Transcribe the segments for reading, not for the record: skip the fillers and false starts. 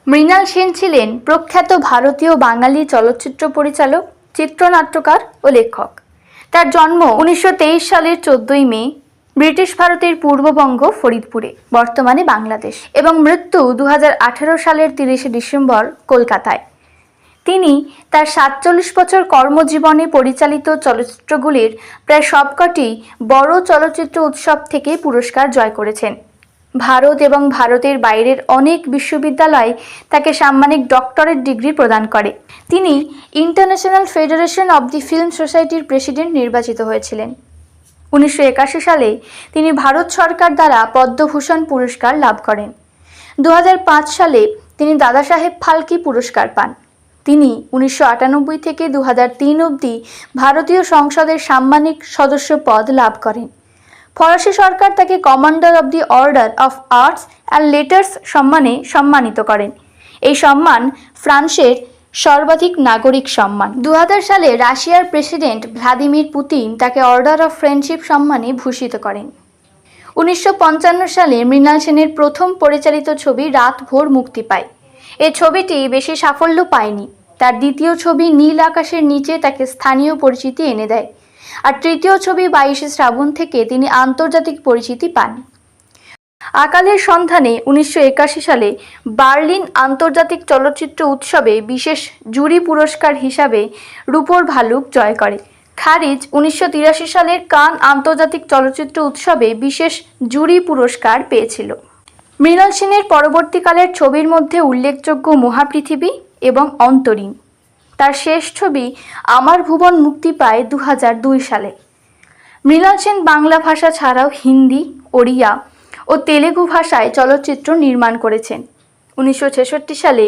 মৃণাল সেন ছিলেন প্রখ্যাত ভারতীয় বাঙালি চলচ্চিত্র পরিচালক, চিত্রনাট্যকার ও লেখক। তার জন্ম 1923 সালের 14ই মে ব্রিটিশ ভারতের পূর্ববঙ্গ ফরিদপুরে, বর্তমানে বাংলাদেশ, এবং মৃত্যু 2018 সালের 30 ডিসেম্বর কলকাতায়। তিনি তার 47 বছর কর্মজীবনে পরিচালিত চলচ্চিত্রগুলির প্রায় সবকটি বড় চলচ্চিত্র উৎসব থেকে পুরস্কার জয় করেছেন। ভারত এবং ভারতের বাইরের অনেক বিশ্ববিদ্যালয় তাকে সাম্মানিক ডক্টরেট ডিগ্রি প্রদান করে। তিনি international federation of the film সোসাইটির প্রেসিডেন্ট নির্বাচিত হয়েছিলেন। 1981 সালে তিনি ভারত সরকার দ্বারা পদ্মভূষণ পুরস্কার লাভ করেন। 2005 সালে তিনি দাদাসাহেব ফালকে পুরস্কার পান। তিনি 1998 থেকে 2003 অবধি ভারতীয় সংসদের সাম্মানিক সদস্য পদ লাভ করেন। ফরাসি সরকার তাকে commander of the order of arts and letters সম্মানে সম্মানিত করেন। এই সম্মান ফ্রান্সের সর্বাধিক নাগরিক সম্মান। 2000 সালে রাশিয়ার প্রেসিডেন্ট ভ্লাদিমির পুতিন তাকে অর্ডার অফ ফ্রেন্ডশিপ সম্মানে ভূষিত করেন। 1955 সালে মৃণাল সেনের প্রথম পরিচালিত ছবি রাত ভোর মুক্তি পায়। এই ছবিটি বেশি সাফল্য পায়নি। তার দ্বিতীয় ছবি নীল আকাশের নিচে তাকে স্থানীয় পরিচিতি এনে দেয়, আর তৃতীয় ছবি 22 শ্রাবণ থেকে তিনি আন্তর্জাতিক পরিচিতি পান। আকালের সন্ধানে 1981 সালে বার্লিন আন্তর্জাতিক চলচ্চিত্র উৎসবে বিশেষ জুরি পুরস্কার হিসাবে রূপোর ভালুক জয় করে। খারিজ 1983 সালের কান আন্তর্জাতিক চলচ্চিত্র উৎসবে বিশেষ জুরি পুরস্কার পেয়েছিল। মৃণাল সেনের পরবর্তীকালের ছবির মধ্যে উল্লেখযোগ্য মহাপৃথিবী এবং অন্তরীণ। তার শেষ ছবি আমার ভুবন মুক্তি পায় 2002 সালে। মৃণাল সেন বাংলা ভাষা ছাড়াও হিন্দি, ওড়িয়া ও তেলেগু ভাষায় চলচ্চিত্র নির্মাণ করেছেন। 1966 সালে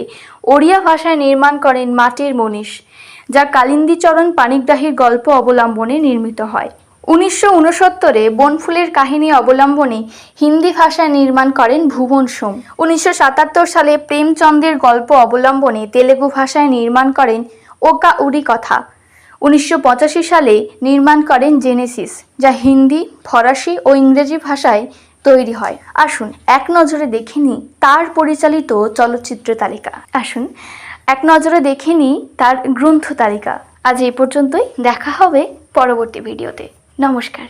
ওড়িয়া ভাষায় নির্মাণ করেন মাটির মনীষ, যা কালিন্দীচরণ পানিগ্রাহীর গল্প অবলম্বনে নির্মিত হয়। 1969 বনফুলের কাহিনী অবলম্বনে হিন্দি ভাষায় নির্মাণ করেন ভুবন সোম। 1977 সালে প্রেমচন্দ্রের গল্প অবলম্বনে তেলেগু ভাষায় নির্মাণ করেন ওকা উড়ি কথা। 1985 সালে নির্মাণ করেন জেনেসিস, যা হিন্দি, ফরাসি ও ইংরেজি ভাষায় তৈরি হয়। আসুন এক নজরে দেখে নিই তার পরিচালিত চলচ্চিত্র তালিকা। আসুন এক নজরে দেখে নিই তার গ্রন্থ তালিকা। আজ এই পর্যন্তই, দেখা হবে পরবর্তী ভিডিওতে। নমস্কার।